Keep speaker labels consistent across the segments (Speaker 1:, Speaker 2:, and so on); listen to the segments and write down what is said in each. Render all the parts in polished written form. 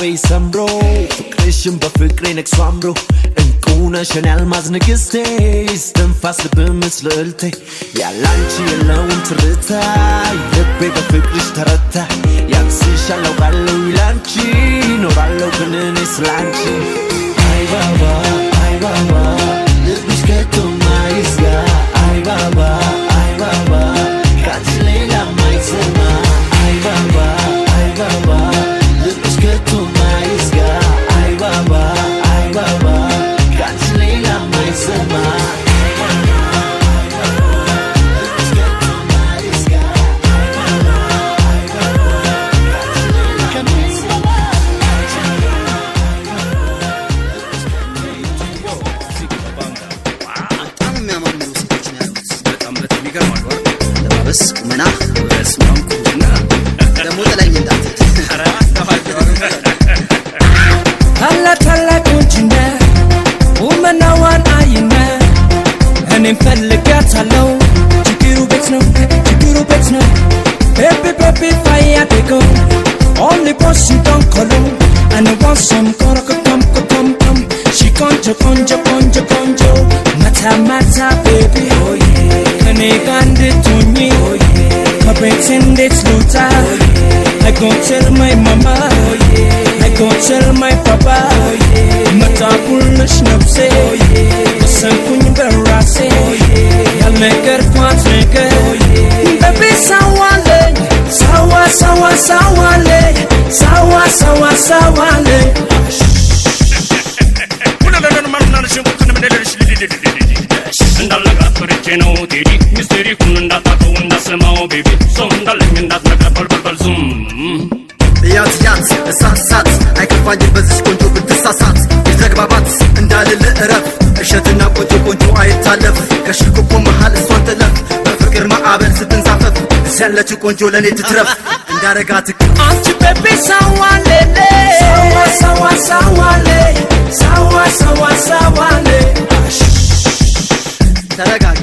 Speaker 1: ሀሳቤ ሰምሮ ፍቅርሽን በፍቅሬ ነግሶ አምሮ እንቁነሽን ያልማዝ ንግስቴ ስትንፋስ ልብ ምስልልቴ ያላንቺ የለውም ትርታ ልቤ በፍቅርሽ ተረታ ያንስሻል አውቃለሁ ይላንቺ ኖራለሁ ግን እኔ ስላንቺ አይ ባባ ልብሽ ከቶ ማይዝጋ አይ ባባ ካንቺ ሌላ ማይሰማ አይ ባባ ልብሽ ከቶ ማይዝጋ አይ ባባ ካንቺ ሌላ ማይሰማ
Speaker 2: Hello, Chikiru bet no. Baby, fire they go. Only person don't call on. And I want some come. She conjo. Mata, baby. Oh yeah. And I can't do me. Oh yeah. I pretend it's Luta. Oh yeah. I go tell my mama. Oh yeah. I go tell my papa. Oh yeah. Mata pulish napse. Oh yeah. San kunyi berase. Oh yeah. Neger kwat neger baby sawale
Speaker 3: una la marna shimpo kana medel shili ndalla gaprete no teri misteri kununda ta kununda semao baby sondalla minda ta bal zoom
Speaker 4: ያት እሳት አይከፋኝ በዚህ ቆንጆ ብትሳሳት የተግባባት እንዳልል እረፍ እሸትና ቆንጆ አይታለፍ ከሽልኩ መሃል እሷን ጥለፍ በፍቅር ማዕበል ስትንሳፈፍ ያለች ቆንጆ ለኔ ትትረፍ እንዳረጋት
Speaker 2: አንቺ ቤቢ ሳዋሌ
Speaker 4: ተረጋጊ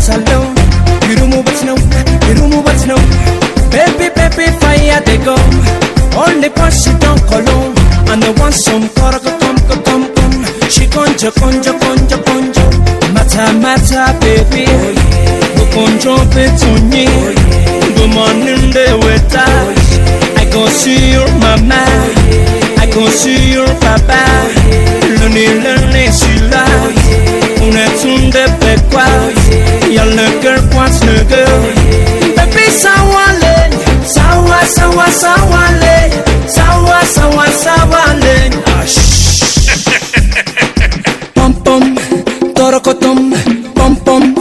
Speaker 2: Sallo, you but no. Baby, fire they go. Only person don't call on. And I want some come. She conjo. Mata, baby. Go conjo petoni. Go morning day with I go see your mama. I go see your papa. Learn sila. Unetunde bekwa. Yal neger kwat neger baby sawale pom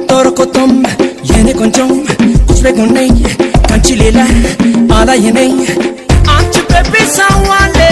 Speaker 2: torokotom yene konjom kusbe gonne kanchilela ala yene anchi baby sawale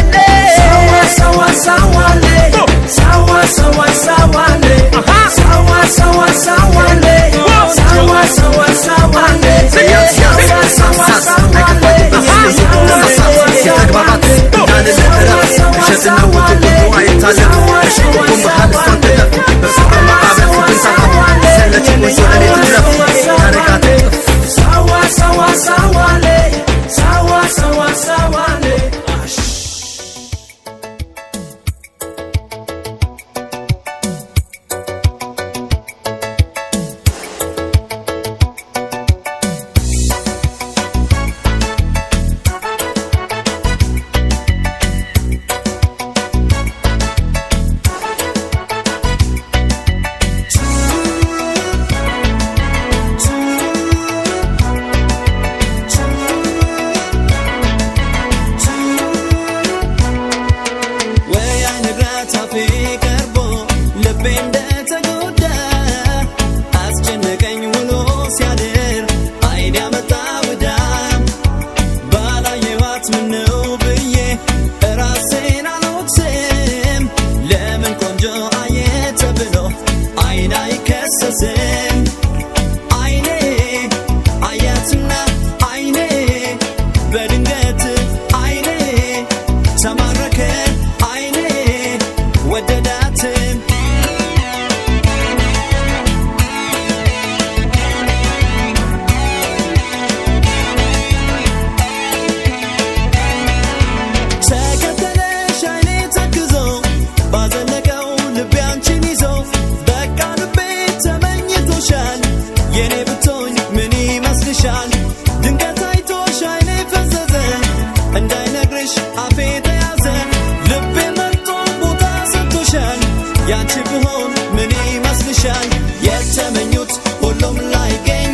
Speaker 1: ምን ይመስልሻል የተመኙት ሁሉም ላይገኝ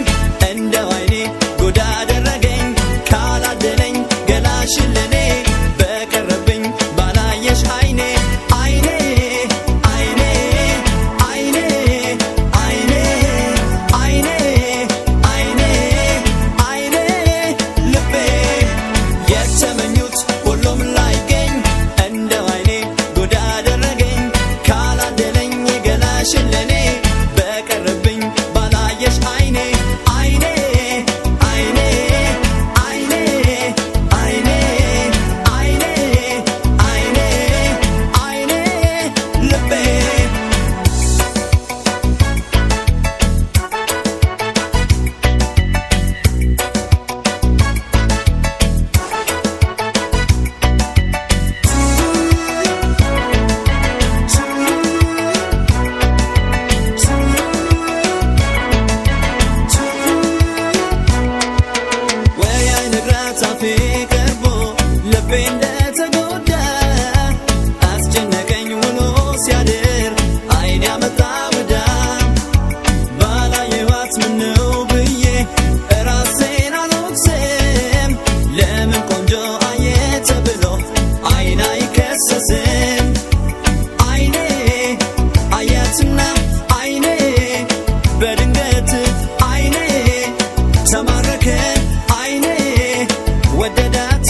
Speaker 1: እንደው አይኔ ጉድ አደረገኝ ካላደለኝ ገላሽን ለኔ በቀረብኝ ባላየሽ አይኔ አይኔ አይኔ አይኔ አይኔ አይኔ አይኔ አይኔ ልቤ የተመኙት ሁሉም ላይገኝ እንደው አይኔ ጉድ አደረገኝ ካላደለኝ ገላሽን ለኔ በቀረብኝ ባላየሽ አይኔ አይኔ አይኔ አይኔ አይኔ አይኔ አይኔ አይኔ ልቤ ወይ አይነግራት አፌ ቀርቦ ልቤ እንደተጎዳ አስጨነቀኝ ውሎ ሲያድር አይኔ ያመጣ ወዳ ባላየኋት ምነው ብዬ እራሴን አልወቅስም ለምን ቆንጆ አየ ተብሎ አይን አይከሰስም አይኔ አያትና አይኔ በድንገት አይኔ ተማረከ አይኔ ወደዳት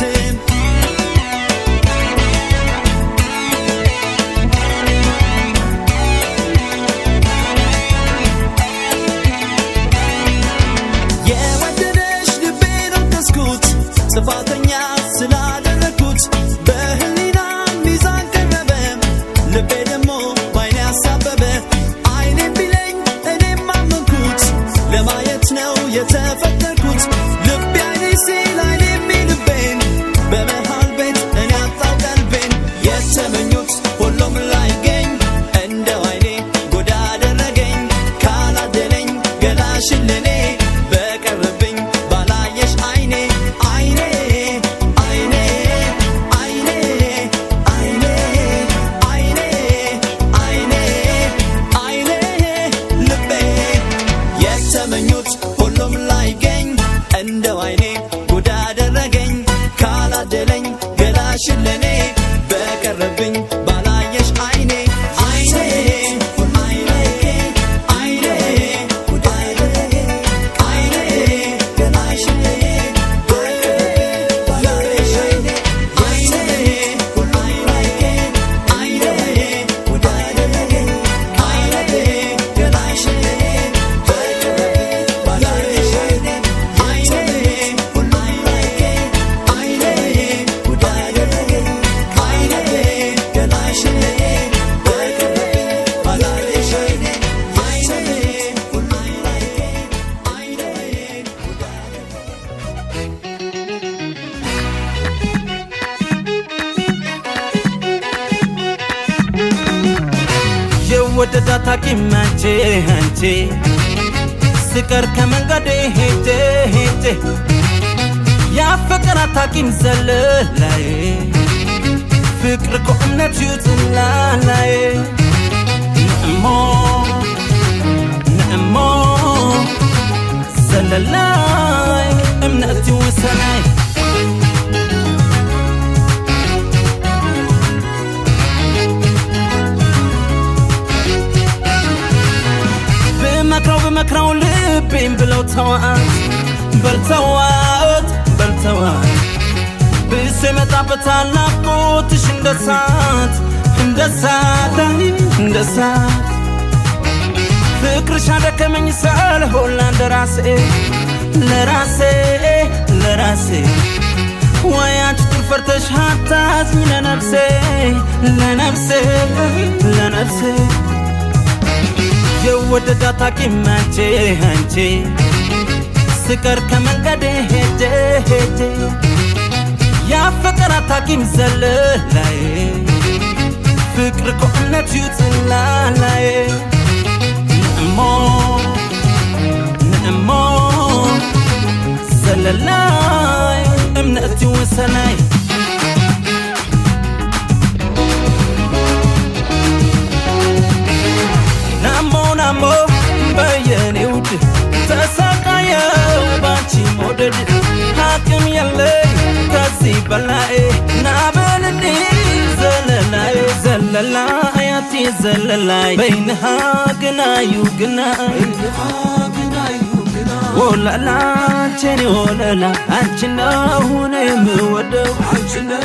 Speaker 1: የወደደሽ ልቤን ወቀስኩት ጥፋተኛ ስላደረግኩት በህሊና ሚዛን ቀረበ ልቤ ደግሞ ባይኔ አሳበበ አይኔም ቢለኝ እኔም አመንኩት ለማየት ነው የተፈጠርኩት ልቤ አይኔ ሲል አይኔም ልቤን በመሃል ቤት እኔ አጣው ቀልቤን የተመኙት ሁሉም ላይገኝ እንደው አይኔ ጉድ አደረገኝ ካላደለኝ ገላሽን ለኔ በቀረብኝ ባላየሽ አይኔ አይኔ አይኔ አይኔ አይኔ አይኔ አይኔ አይኔ ልቤ የተመኙት ሁሉም ላይገኝ እንደው አይኔ ጉድ አደረገኝ ካላደለኝ ገላሽን ለኔ በቀረብኝ ባላየሽ አይኔ አይኔ አይኔ አይኔ ጉድ አደረገኝ አይኔ ገላሽን ለኔ በቀረብኝ ባላየሽ አይኔ አይኔ አይኔ አይኔ ጉድ አደረገኝ አይኔ ገላሽን ለኔ በቀረብኝ ባላየሽ አይኔ አይኔ አይኔ ጉድ አደረገኝ አይኔ ገላሽን ለኔ በቀረብኝ ባላየሽ አይኔ አይኔ
Speaker 5: የወደዳት ሐኪም አንቺ አንቺ ስቀር ከመንገዴ ሄጄ ሄጄ ያፈቀራት ሐኪም ዘለላዬ ፍቅር እኮ እምነት ይውጥላላዬ ንእሞ ንእሞ ዘለላይ እምነት ይውሰናይ በመክረው ልቤን ብለው ተዋት በልተዋት በልተዋት ብሶ የመጣበታል ናፍቆትሽ እንደ እሳት እንደ እሳት እንደ እሳት ፍቅርሽ አደከመኝ ሳልሆን ለራሴ ለራሴ ለራሴ ወይ አንቺ ትፈርተሽ አታዝኝ ለነፍሴ ለነፍሴ ለነፍሴ የወደዳት ሐኪም አንቺ አንቺ ስቀር ከመንገዴ ሄጄ ሄጄ ያፈቀራት ሐኪም ዘለላዬ ፍቅር እኮ እምነት ይውጥላላዬ ንእሞ ንእሞ ዘለላይ እምነት ይውሰናይ በላይ ናበልኒ ዘለላይ ዘለላይ አቲ ዘለላይ በይንሃ ግናዩ ግናይ ወላላ አንቺን ወላላ አንቺ ነው የምወደው አንቺ ነው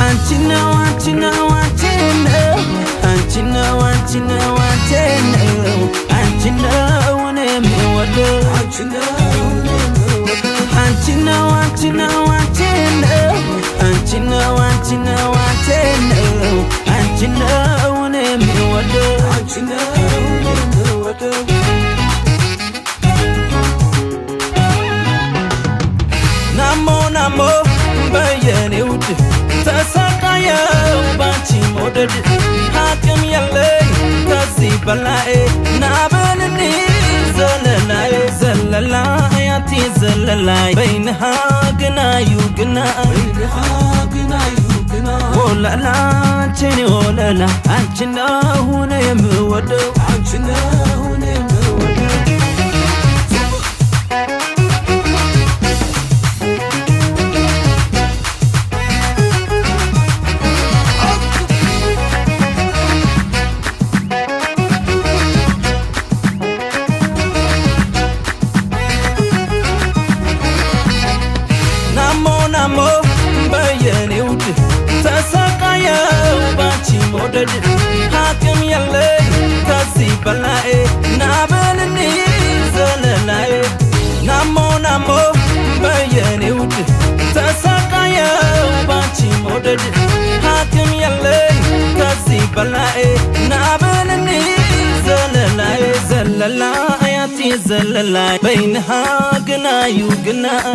Speaker 5: አንቺ ነው አንቺ ነው አንቺ ነው አንቺ ነው አንቺ ነው አንቺ ነው አንቺ ነው የምወደው አንቺ ነው አንቺ ነው አንቺ ነው አንቺ ነው አንቺ ነው አንቺ ነው አንቺ ነው አንቺ ነው የምወደው አንቺ ነው የምወደው ናሞ ናሞ በየኔ ውድ ተሰቃየው ባንቺ መውደድ አቅም የለኝ ከዚህ በላይ ናበልኒ ዘለላይ ዘለላይ አቲ ዘለላይ በይንሃ ግናዩ ግናይ ወላላ አንቺን ወላላ አንቺ ነው የምወደው አንቺ ነው የምወደው ናሞ በየኔ ውድ ተሰቃየው ባንቺ መውደድ አቅም የለኝ ከዚህ በላይ ናበልኒ ዘለላይ ናሞ ናሞ በየኔ ውድ ተሰቃየው ባንቺ መውደድ አቅም የለኝ ከዚህ በላይ ናበልኒ ዘለላይ ዘለላይ አቲ ዘለላይ በይንሃ ግናዩ ግናይ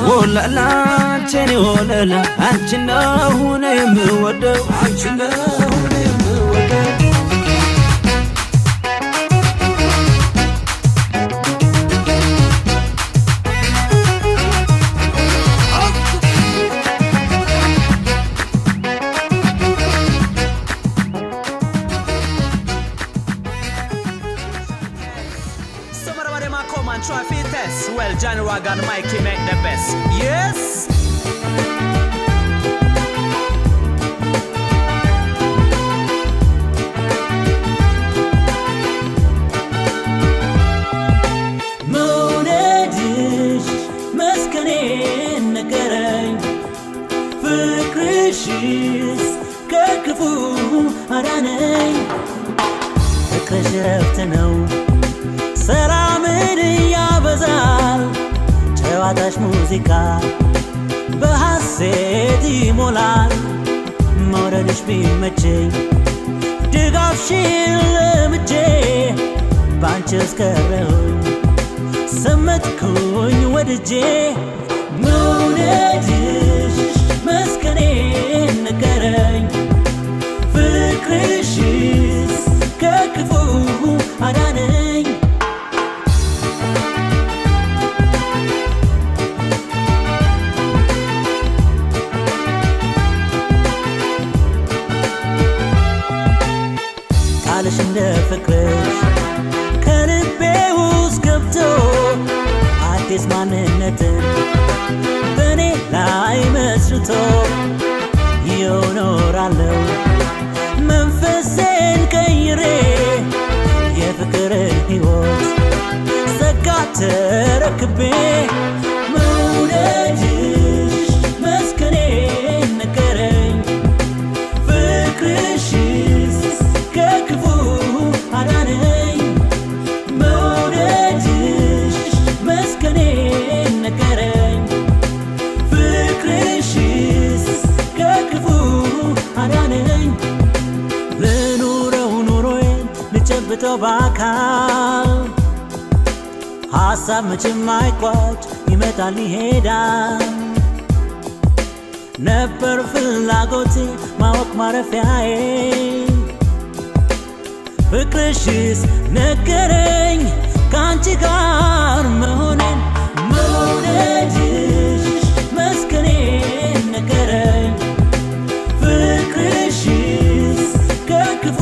Speaker 5: ወላላ አንቺን ወላላ አንቺ ነው የምወደው አንቺ ነው የምወደው
Speaker 6: Come and try for test. Well, Johnny Rag and Mikey make the best. Yes.
Speaker 5: መውደድሽ መስከኔ ነገረኝ ፍቅርሽስ ከክፉ አዳነኝ ፍቅርሽ ረፍት ነው ሰላምን ያበዛል ጨዋታሽ ሙዚቃ በሐሴት ይሞላል መውደድሽ ቢመቸኝ ድጋፍሽን ለምጄ ባንቺ እስከረሁኝ ሰመጥኩኝ ወድጄ መውደድሽ መስከኔ ነገረኝ ፍቅርሽስ ከክፉ አዳነኝ ቃልሽ እንደ ፍቅርሽ ከልቤ ውስጥ ገብቶ አዲስ ማንነትን በእኔ ላይ መስርቶ ይኖራለሁ መንፈሴን ቀይሬ የፍቅርን ሕይወት ጸጋ ተረክቤ መውደድሽ መስከኔ ነገረኝ ፍቅርሽስ ከክፉ አዳነኝ መውደድሽ መስከኔ ነገረኝ ፍቅርሽስ ከክፉ አዳነኝ ልኑረው ኑሮዬን ልጨብጠው በአካል ሐሳብ መቼም አይቋጭ ይመጣል ይሄዳል ነበር ፍላጎቴ ማወቅ ማረፊያዬ ፍቅርሽስ ነገረኝ ከአንቺ ጋር መሆኔን መውደድሽ መስከኔ ነገረኝ ፍቅርሽስ ከክፉ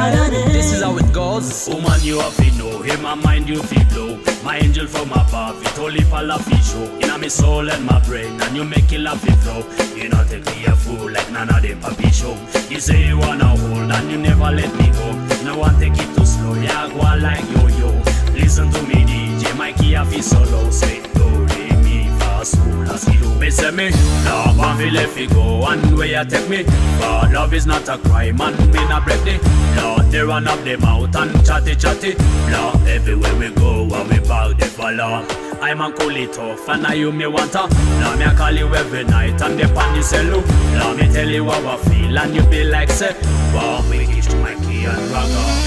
Speaker 5: አዳነኝ
Speaker 3: This is how it goes. Woman, you have to know. Hear my mind, you feel low. My angel from above, it only fall off each show. In my soul and my brain, and you make it laugh it flow. You not take me a fool like none of the papi show. You say you wanna hold and you never let me go. No one take it too slow, yeah, go on like yo-yo. Listen to me DJ, Mikey have his solo. Say do, re, mi, fa, sol, la, si, do. Me say me, love and me let it go. One way you take me, but love is not a crime and me not break the law. They run up the mouth and chatty law. Everywhere we go and we bow the follow. I'm a cool it tough and I you me want to. Now me I call you every night and the pan you say look. Now me tell you how I feel and you be like say, wow, me kiss to my key and rock off.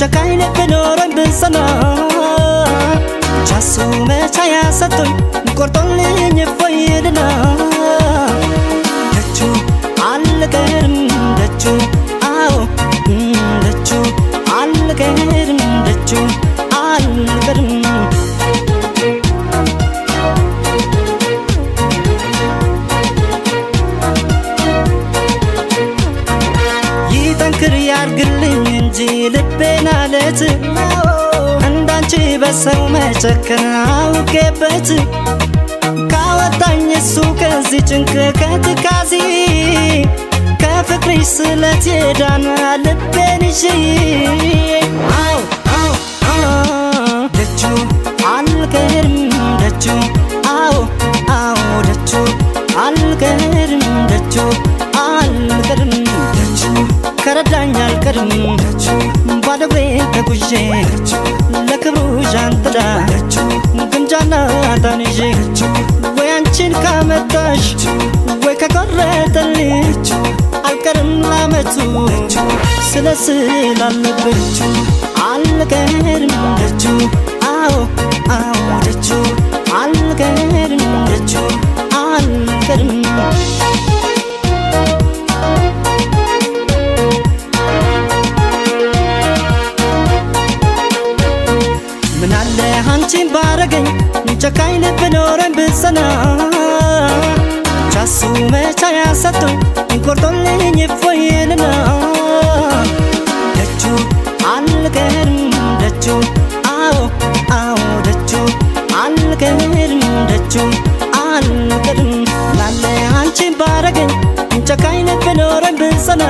Speaker 7: ጨካኝ ልብ ኖሮኝ ብጸና ቻሱ መቻ ያሰጡኝ ቆርጦልኝ እፎይልና ደጁ አልቀርም ደጁ አዎ ደጁ አልቀርም ደጁ አልቀርም ይጠንክር ያርግልኝ እንጂ ልቤን አለት እንዳንቺ በሰው መጨከን አውቄበት ካወጣኝ እሱ ከዚህ ጭንቅ ከትካዜ ከፍቅርሽ ስለት የዳነ ልቤን ይዤ አው አው ደጁ አልቀርም ደጁ አው አው ደጁ አልቀርም ደጁ አልቀርም ደጁ ከረዳኝ አልቀርም ደጁ ባዶ እግሬን ተጉዤ ለክብሩ ዣንጥላ ግምጃና ጣንዤ ወይ አንቺን ካመጣሽ ወይ ከቆረጠልኝ አልቀርም ላመቱ ስለስላለብኝ አልቀርም ደጁ አዎ አዎ ደጁ አልቀርም ደጁ አልቀርም ምናለ አንቺን ባረገኝ ጨካኝ ልብ ኖረኝ ብጸና ቻሱ መቻ ያሰጡኝ ቆርጦልኝ እፎይልና ደጁ አልቀርም ደጁ አዎ አዎ ደጁ አልቀርም ደጁ አልቀርም ምናለ አንቺን ባረገኝ ጨካኝ ልብ ኖረኝ ብጸና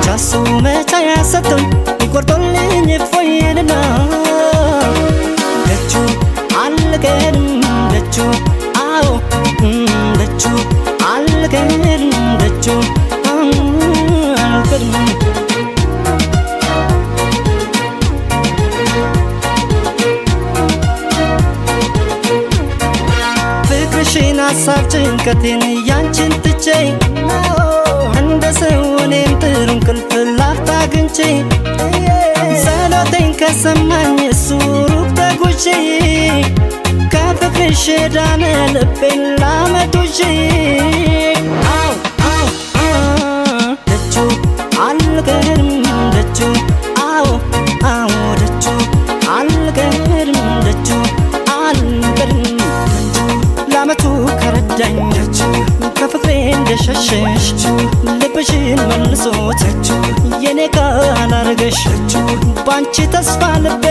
Speaker 7: ቻሱ መቻ ያሰጡኝ ቆርጦልኝ እፎይልና ደጁ አልቀርም ደጁ አዎ ደጁ አልቀርም ደጁ አልቀርም ፍቅርሽን ሀሳብ ጭንቀቴን ያንቺን ትቼ እንደ ሰው እኔም ጥሩ እንቅልፍ ላፍታ አግኝቼ ጸሎቴን ከሰማኝ እሱ ሩቅ ተጉዤ ከፍቅርሽ የዳነ ልቤን ላመጡዤ አው አው ደጁ አልቀርም ደጁ አዎ አዎ ደጁ አልቀርም ደጁ አልቀርም ደጁ ላመቱ ከረዳኝ ደጁ ከፍቅሬ እንደሸሸሽ ልብሽን መልሶት የኔ ካላረገሽ ባንቺ ተስፋ ልቤ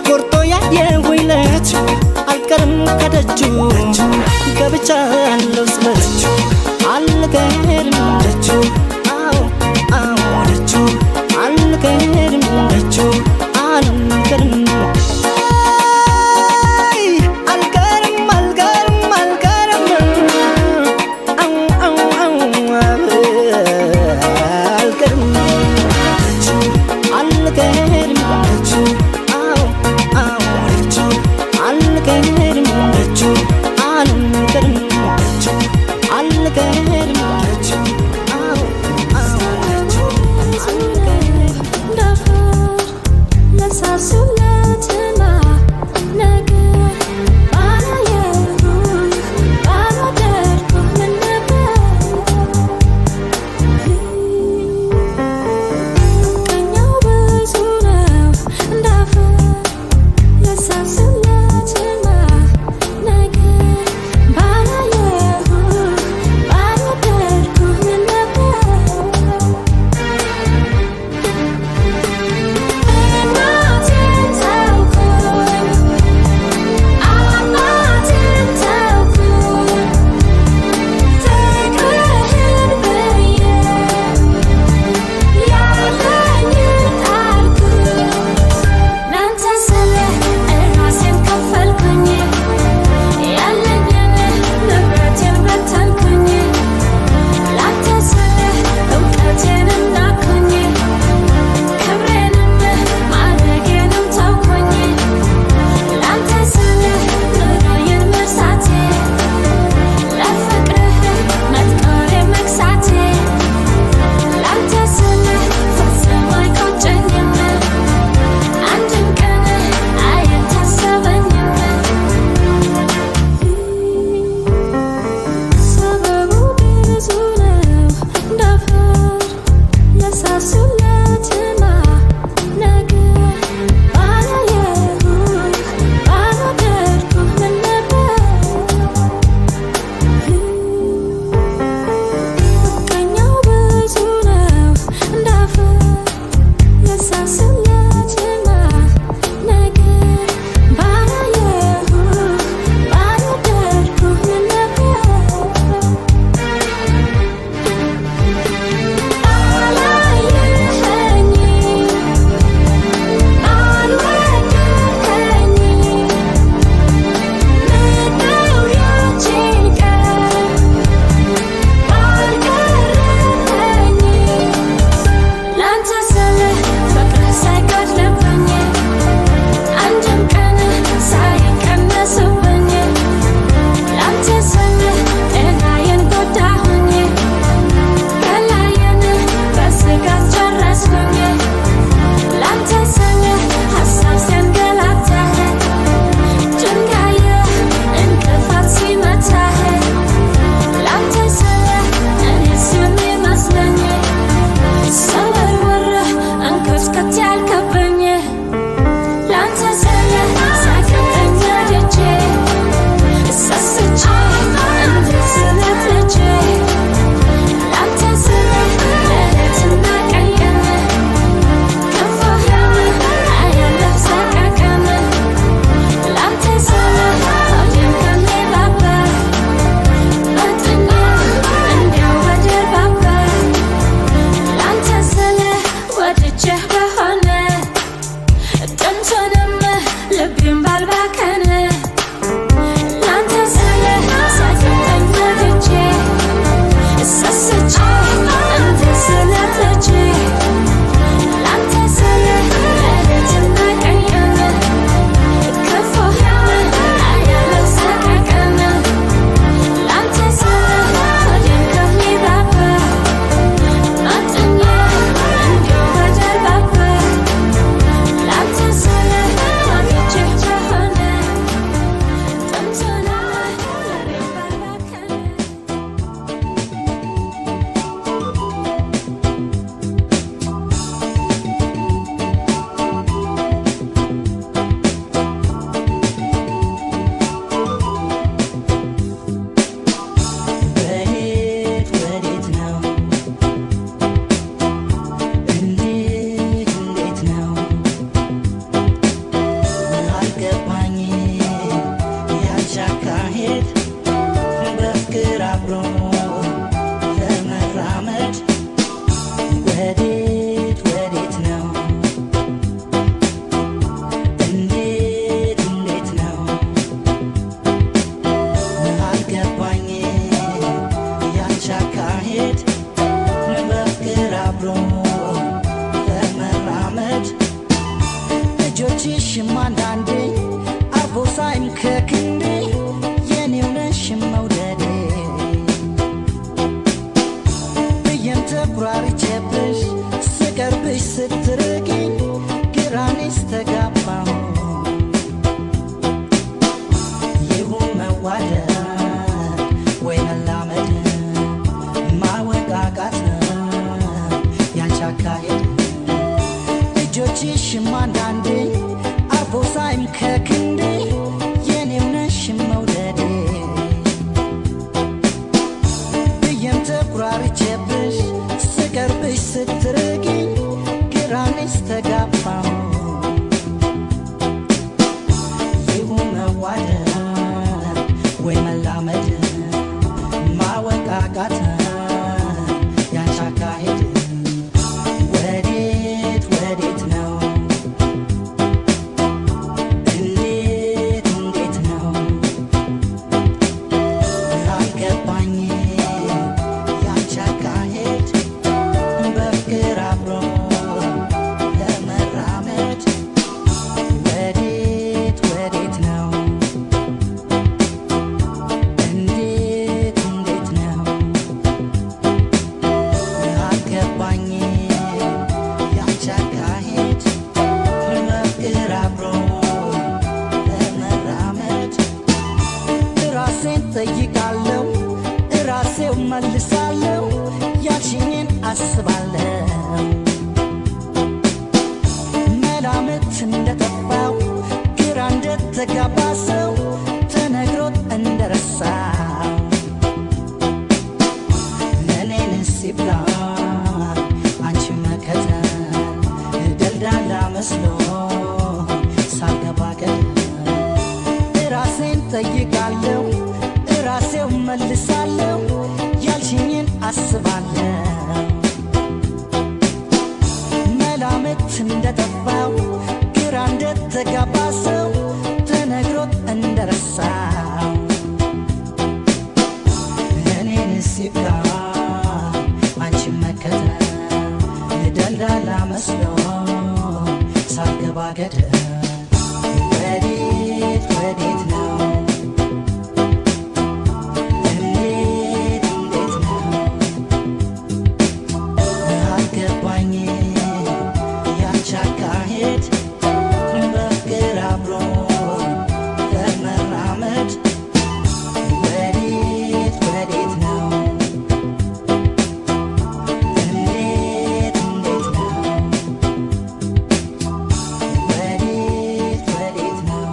Speaker 7: ቆርጦ ያየሁኝ ለት አልቀርም ከደጁ ገብቻለሁ ስለት አልቀርም ደጁ አዎ አዎ ደጁ አልቀርም ደጁ አልቀርም I'm መስሎ ሳልገባ ራሴን ጠይቃለሁ ራሴው መልሳለሁ ያልሽኝን አስባለሁ መላምት እንደጠፋው ግራ እንደተጋባ ሰው ተነግሮት እንደረሳው እኔን ሲብላ አንቺ መከተል ደልዳላ መስሎ ሳልገባ ገደል ወዴት ወዴት ነው እንዴት እንዴት ነው አልገባኝ ያንቺ አካሄድ በፍቅር አብሮ ለመራመድ ወዴት ወዴት ነው እንዴት እንዴት ነው ወዴት ወዴት ነው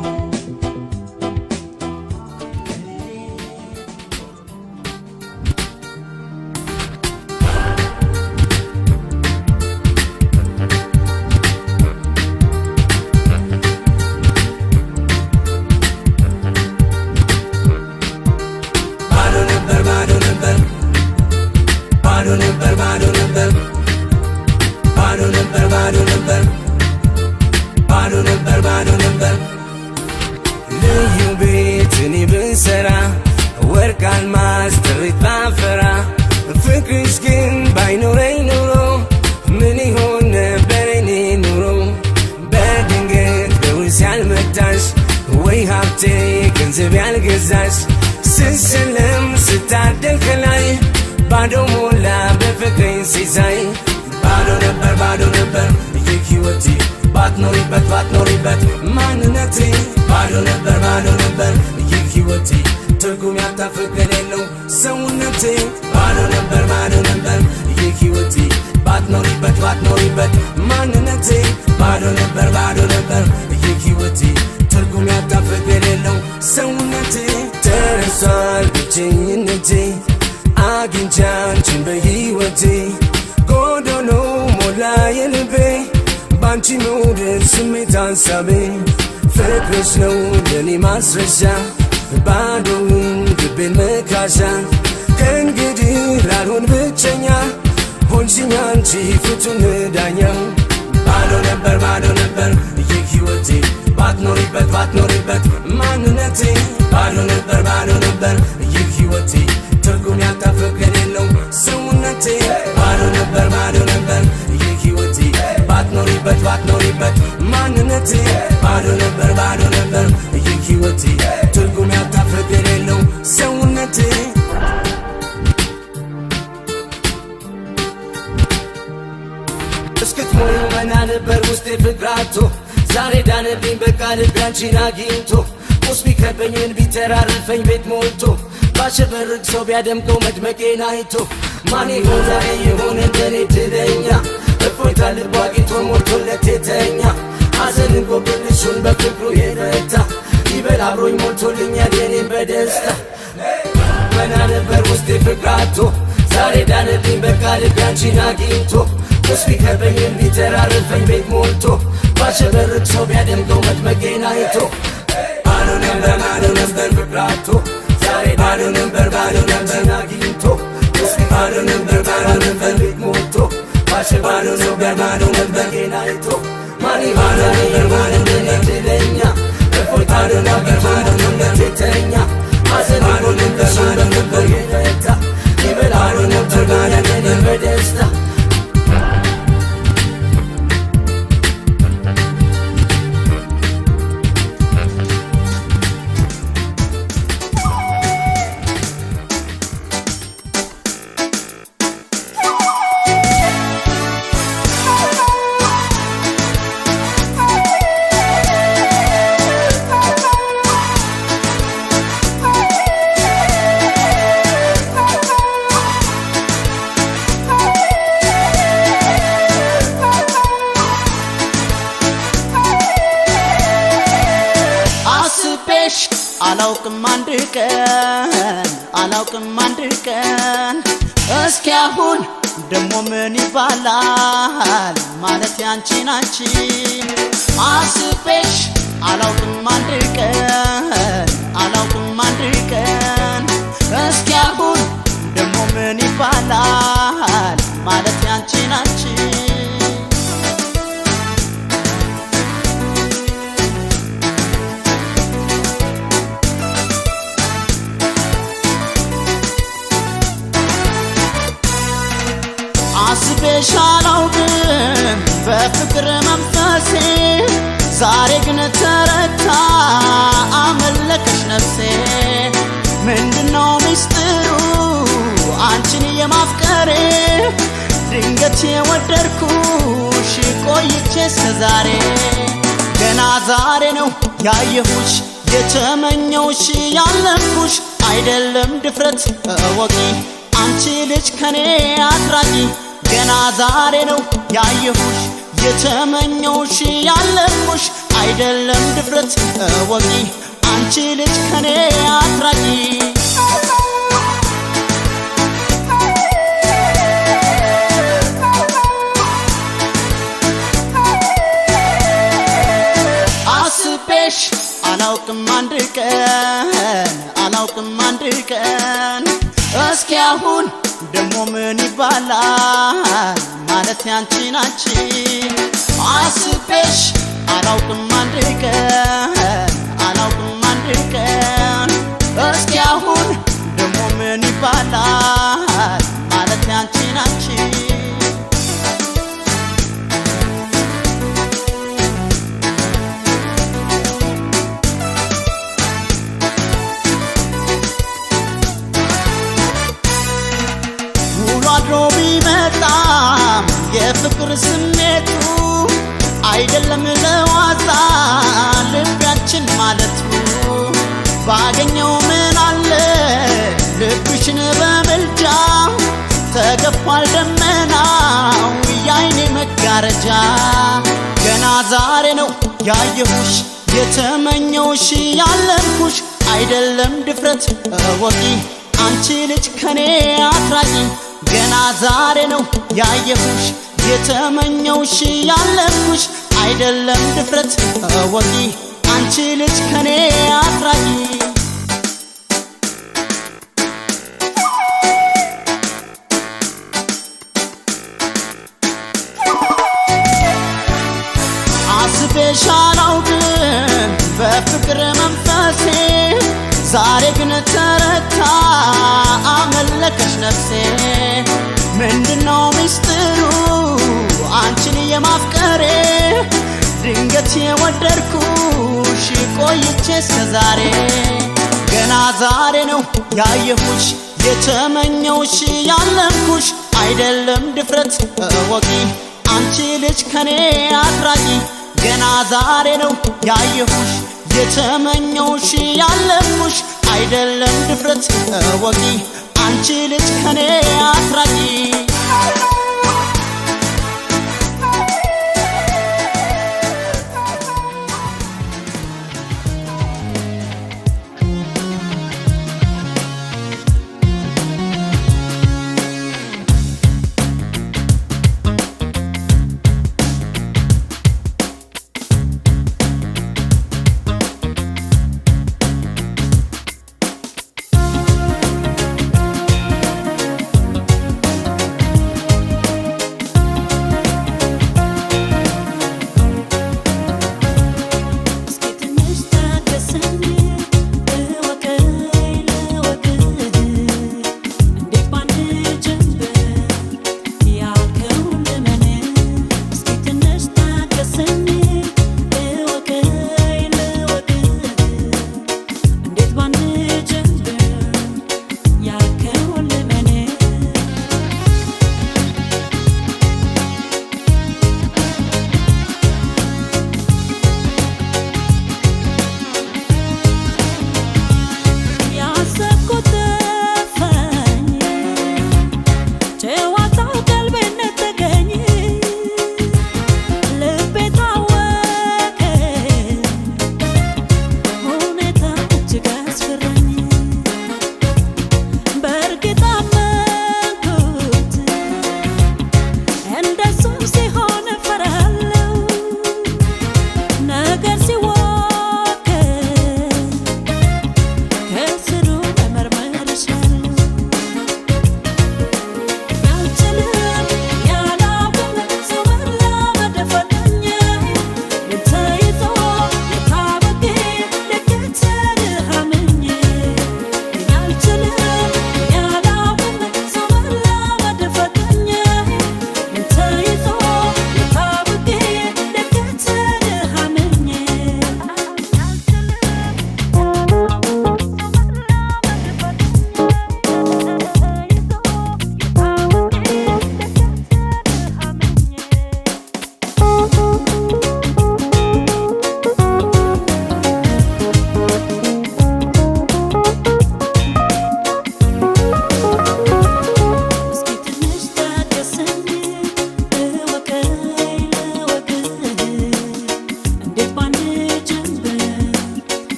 Speaker 5: ልዩ ቤት እኔ ብንሰራ ወርቅ አልማዝ ጥሪት ባፈራ ፍቅርሽ ግን ባይኖረኝ ኑሮ ምን ይሆን ነበር እኔ ኑሮ በድንገት በውርስ ያልመጣሽ ወይ ሀብቴ ገንዘብ ያልገዛሽ ስሰለም ስታደል ከላይ ባዶ ሞላ በፍቅሬን ሲሳይ ባዶ ነበር ይህ ሕይወቴ ባትኖሪበት ማንነቴ ባዶ ነበር ይህ ሕይወቴ ትርጉም ያጣ ፍቅር የሌለው ሰውነቴ ባዶ ነበር ይህ ሕይወቴ ባትኖሪበት ማንነቴ ባዶ ነበር ይህ ሕይወቴ ትርጉም ያጣ ፍቅር የሌለው ሰውነቴ ተረሷል ብቸኝነቴ አግኝቼ አንቺን በሕይወቴ ጎዶሎ ሞላ የልቤ ባንቺ መውደድ ስሜት ሐሳቤ ፍቅርሽ ነው ለኔ ማስረሻ ባዶውን ልቤን መካሻ ከእንግዲህ ላልሆን ብቸኛ ሆንሽኝ አንቺ ፍቱን ዳኛ ባዶ ነበር ይህ ሕይወቴ ባትኖሪበት ማንነቴ ባዶ ነበር ይህ ሕይወቴ ትርጉም ያጣ ፍቅር የሌለው ሰውነቴ ባዶ ነበር ይህ ሕይወቴ ባትኖሪበት ማንነቴ ባዶ ነበር ይህ ሕይወቴ ትርጉም ያጣ ፍቅር የሌለው ሰውነቴ እስክትሞዩ መና ነበር ውስጤ ፍቅራቶ ዛሬ ዳነብኝ በቃ ልቤ አንቺን አግኝቶ ቁስ ቢከበኝን ቢተራርፈኝ ቤት ሞልቶ ባሸበርቅ ሰው ቢያደምቀው መድመቄን አይቶ ማን ይሆን ዛሬ የሆነ እንደኔ ድለኛ እፎይታ ልቧ አግኝቶ ሞልቶለት የተኛ ሐዘንን ጎብልሹን በፍቅሩ የረታ ይበል አብሮኝ ሞልቶልኛል የኔን በደስታ መና ነበር ውስጤ ፍቅራቶ ዛሬ ዳነብኝ በቃ ልቤ አንቺን አግኝቶ ቁስ ቢከበኝን ቢተራርፈኝ ቤት ሞልቶ ባሸበርቅ ሰው ቢያደምቀው መድመቄን አይቶ ባዶ ነበር ፍቅራቶ ዛሬ ባዶ ነበር አግኝቶ ቁስ ባዶ ነበር ቤት ሞልቶ ባሸባዶ ነበር ጌና አይቶ ማን ይሆን እንደኔ ድለኛ እፎይታ ነበር የተኛ ሐዘን ጎብልሹን በፍቅሩ የረታ ይበል አብሮኝ ሞልቶልኛል የኔን በደስታ
Speaker 7: አላውቅም አንድ ቀን እስኪ አሁን ደሞ ምን ይባላል ማለት ማለት ያንቺን አንቺ አስቤሽ አላውቅም አንድ ቀን አላውቅም አንድ ቀን እስኪ አሁን ደሞ ምን ይባላል ማለት ያንቺን አንቺ አስቤሽ አላውቅም በፍቅር መንፈሴ ዛሬ ግን ተረታ አመለከሽ ነፍሴ ምንድነው ሚስጥሩ አንቺን የማፍቀሬ ድንገት የወደድኩሽ ቆይቼ እስከዛሬ ገና ዛሬ ነው ያየሁሽ የተመኘውሽ ያለምኩሽ አይደለም ድፍረት እወቂ አንቺ ልጅ ከኔ አትራቂ ገና ዛሬ ነው ያየሁሽ የተመኘውሽ ያለምኩሽ አይደለም ድፍረት እወቂ አንቺ ልጅ ከኔ አትራቂ አስቤሽ አላውቅም አንድ ቀን እስኪ አሁን ደሞ ምን ይባላል ማለት ያንቺን አንቺ አስቤሽ አላውቅም አንድ ቀን እስኪ አሁን ደሞ ምን ይባላል ማለት ያንቺን አንቺ አድሮ ቢመጣም የፍቅር ስሜቱ አይደለም ለዋዛ ልባችን ማለቱ ባገኘው ምን አለ ልብሽን በመልጃ ተገፏል ደመናው የዓይኔ መጋረጃ ገና ዛሬ ነው ያየሁሽ የተመኘውሽ ያለምኩሽ አይደለም ድፍረት እወቂ አንቺ ልጅ ከኔ አትራቂ ገና ዛሬ ነው ያየሁሽ የተመኘውሽ ያለምኩሽ አይደለም ድፍረት እወቂ አንቺ ልጅ ከኔ አትራቂ አስቤሽ አላውቅም በፍቅር መንፈሴ ዛሬ ግን ተረታ አመለከሽ ነፍሴ ምንድነው ሚስጥሩ አንቺን የማፍቀሬ ድንገት የወደድኩሽ ቆይቼ እስከዛሬ ገና ዛሬ ነው ያየሁሽ የተመኘውሽ ያለምኩሽ አይደለም ድፍረት እወቂ አንቺ ልጅ ከኔ አትራቂ ገና ዛሬ ነው ያየሁሽ የተመኘውሽ ያለምኩሽ አይደለም ድፍረት እወቂ አንቺ ልጅ ከኔ አትራቂ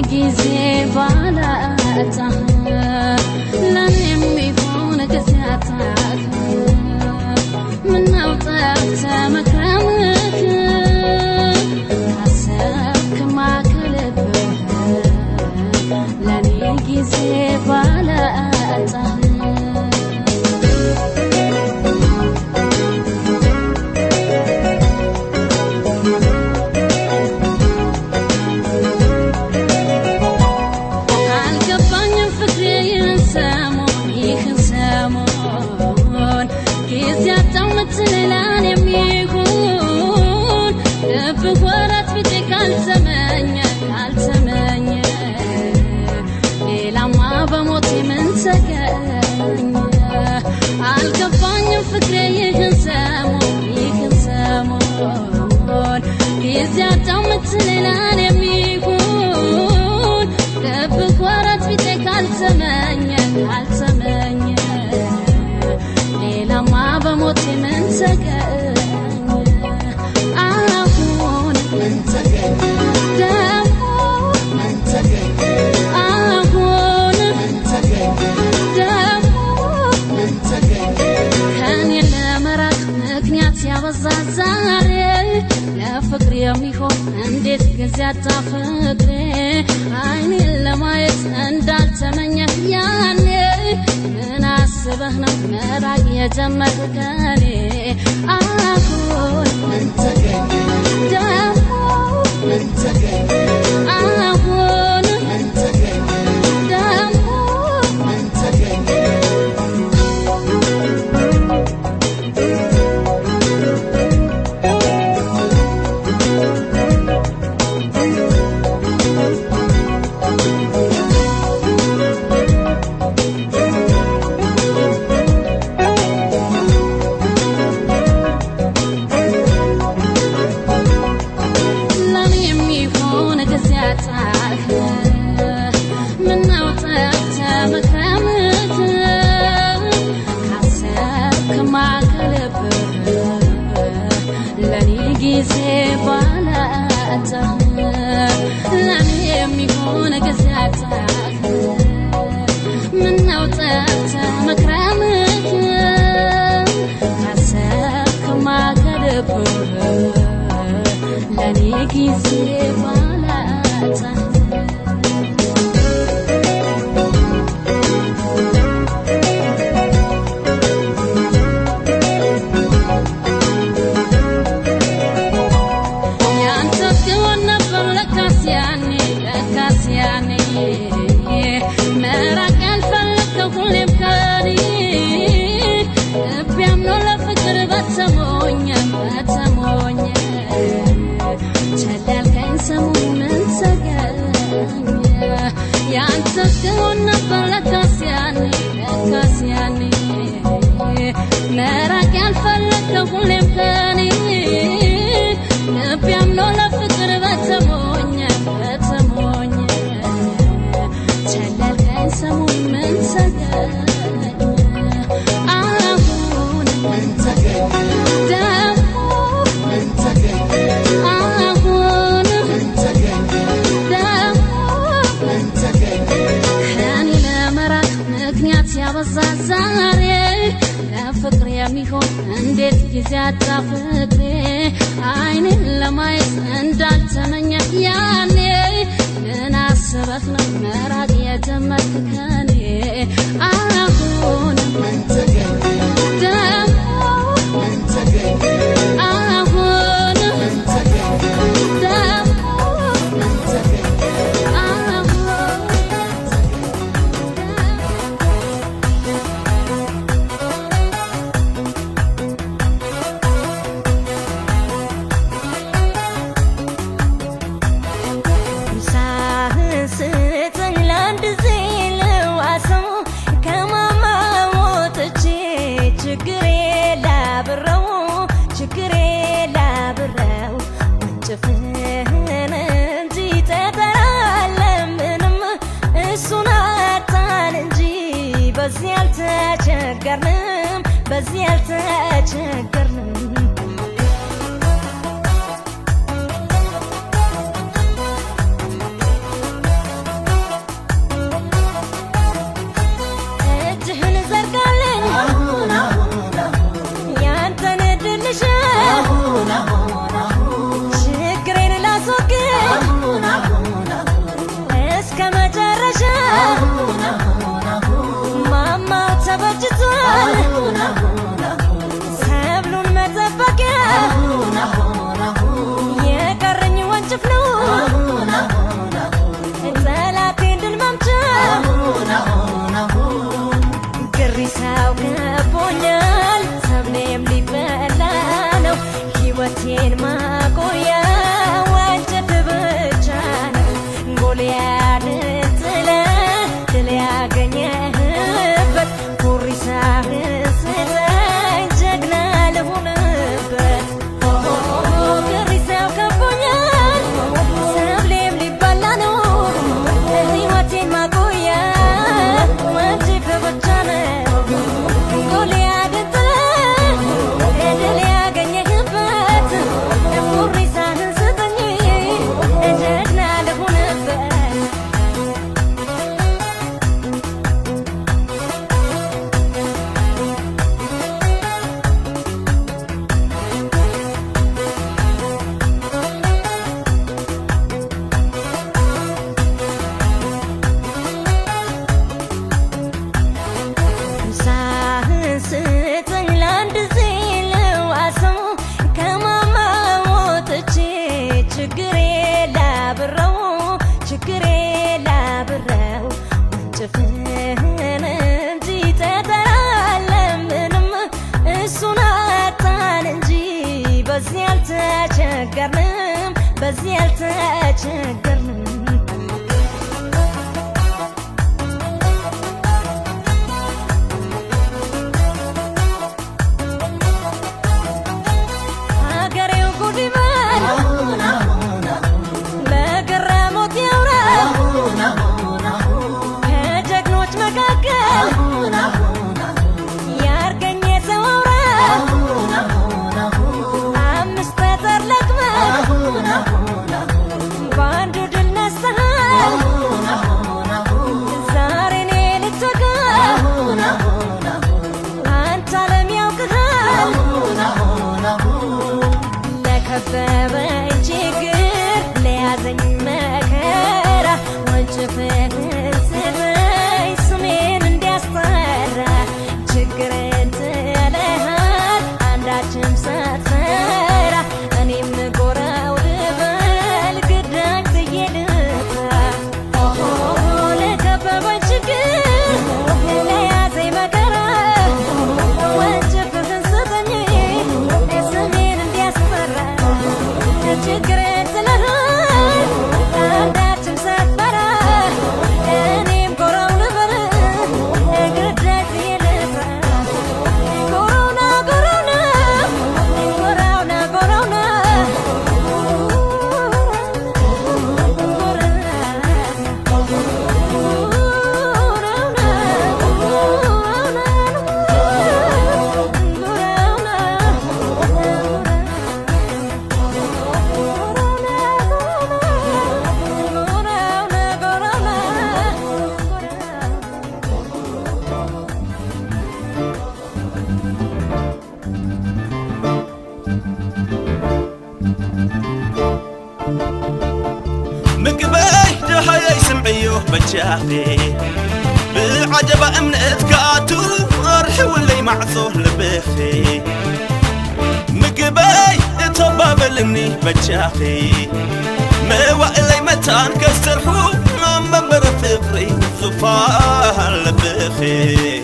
Speaker 8: ጊዜ ባላጣ ለኔም ይሆን ጊዜያታ ምነው ጠፍተህ መክረምህ ካሰብክማ ከልብህ ለኔ ጊዜ ባላጣ አልገባኝም ፍቅሬ ይህን ሰሞን ጊዜያቸው ምትለላን የሚሆን ልብህ ወራት ፊቴ ካልተመኘ ሌላማ በሞቴ ምን ተገኘ አሁን ምን ተገኘ ደግሞ ምን ተገኘ አሁን ምን ተገኘ ከኔ ለመራቅ ምክንያት ያበዛ ዛሬ ለፍቅር የሚሆን እንዴት ጊዜ አጣ ፍቅሬ አይኔን ለማየት እንዳልተመኘህ ያኔ ምን አስበህ ነው መራቅ የጀመርክ ከኔ አሁን ምን ተገኘ ደግሞ ምን ተገኘ አሁን ምን ተገኘ ደግሞ ምን ተገኘ ጊዜ ባላጣ ለኔ የሚሆን ጊዜ አጣ ምነው ጠፍተህ መክረምህ ካሰብክማ ከልብህ ለኔ ጊዜ ባላጣ መራቅ ያልፈለግከው ሁሌም ከኔ ልቤ አምኖ ለፍቅር በተሞኘ ቸል ያልከኝ ሰሞን ምን ተገኘ ያንተ እስክሆን ነበር ለካስ ያኔ መራቅ ያልፈለግከው ሁሌም ከኔ ልቤ አምኖ ለፍቅር በተሞኘ ሰሞን ምን ተገኘ አሁን ምን ተገኘ ደግሞ ምን ተገኘ አሁን ምን ተገኘ ደግሞ ምን ተገኘ ከኔ ለመራቅ ምክንያት ያበዛ ዛሬ ለፍቅር የሚሆን እንዴት ጊዜ አጣ ፍቅሬ አይኔን ለማየት እንዳልተመኘ ያኔ ምን አስበህ ነው መራቅ የጀመርክ ከኔ አሁን ምን ተገኘ ደግሞ ምን ተገኘ አሁን ምን ተገኘ ደግሞ ምን ተገኘ በዚህ አልተቸገርንም ያልተቸገርን ሀገሬው ጉድ ይበል ለገረሞት ያውራ ከጀግኖች መካከል ያርገኝ የሰው አውራ አምስት ጠጠር ለቅመህ በአንዱ ድል ነስተሃል ዛሬ እኔ ልትወጋ አንተ ዓለም ያውቅሃል ለከበበኝ ችግር ለያዘኝ መከራ ወንጭፍህን ስጠኝ ስሜን እንዲያስጠራ ችግርን ጥለሃል አንዳችም ሳትፈራ እኔም ጎራው ልበል ግዳኝ ጥዬ ልጥራ ለከበበኝ ችግር ለያዘኝ መከራ ወንጭፍህን ስጠኝ ስሜን እንዲያስጠራ ችግርን ጥለሃል አንዳችም ሳትፈራ እኔም ጎራው ልበል ግዳኝ ጥዬ ልጥራ ጎራውና ጎራውና ጎራውና ጎራውና
Speaker 9: مقباي دهاي سمعيوه بجاهي بعجب امنت كاتو ارحي واللي معصوه لبخي مقباي تبابلني بجاهي موالي متان كسرحو ممبر فقري صفاه لبخي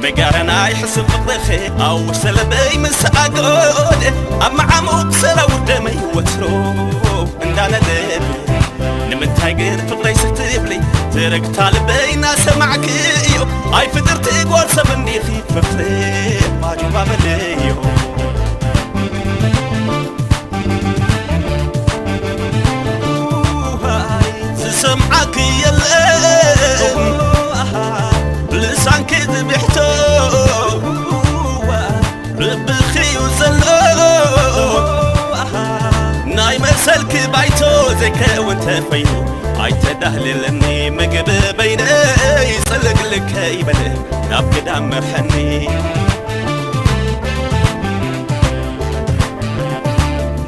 Speaker 9: مقارنا يحسب فقرخي او سلبي من ساقود اما عموق سلا ودمي وترو اندانا دب نمتاقر فقري ستبلي ترك طالبينا سمعك ايو اي فدرت اقوال سبني خي فقري باجو بابليو سمعك يلقم لسان كذب يحتو ربخي وزلو ناي مسلك بايتو زكا وانت فيو اي تدهللني مقب بيني يصلق لك يبله ناب قدام مرحني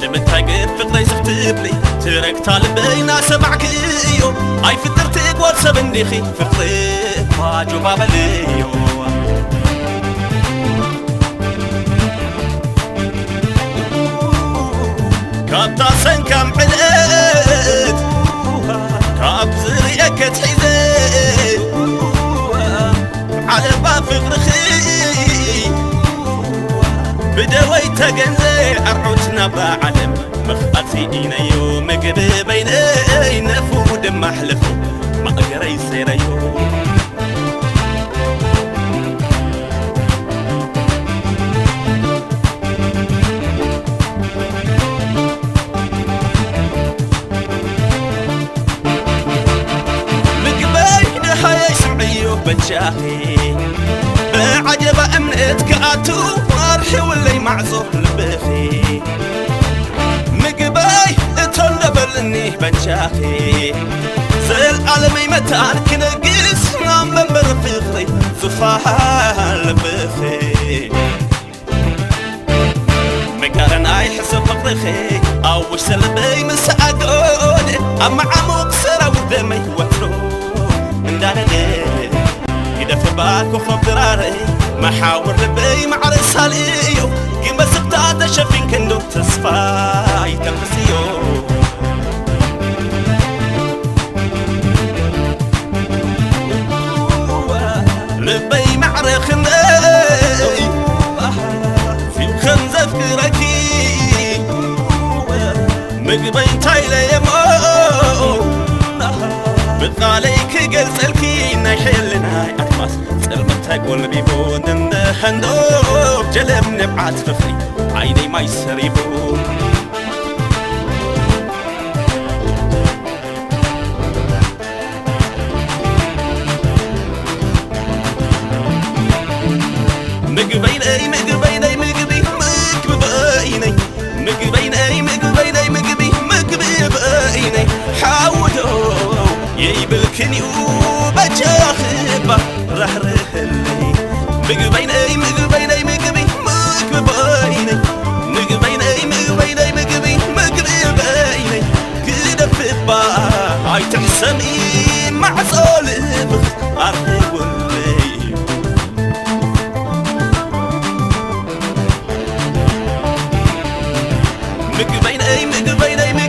Speaker 9: تمتاقر فقري سفتبلي ترك طالبينا سمعك ايو اي فدرت اقوال سبنديخي فقري باجو بابليو كابتا سنكم علقت كاب زريك تحيزت على باب فقرخي بدوي تقنزي عرعوتنا بعلم مخقتي إينيو مقب بيني نفو دم حلفو ما أقري سيريو مقبي نحايا سمعيو بجاهي بعجب امنت كاتو ارحي واللي معزوه لبخي مقباي تندبلني بجاهي زل عالمي متان كنقيس نام برفقري زفاها لبخي مقارن اي حسب فقرخي او سلبي من ساقود اما عموق سرا ودمي وترو اندانا ليل يدفع باك وخوف دراري محاور لبي مع رساليو كيما سبتات شافين كندو تصفاي تنفسيو لبي مع رخني في الخنزة فكركي يمو بقاليك قلسلكي نحلنا أطماس سلمتك والبيبون هندوب جلب نبعات ففري عيني ما يسريبون مقبيني مقبيني مقبي مقبيني مقبيني مقبيني مقبي مقبيني حاولوا يبلكني وبجاخبه رهرهلي مقبيني مقبيني مقبي مقبيني مقبيني مقبيني مقبي مقبيني كده في البار هاي تحسمي مع صولب أرهب مقبيني مقبيني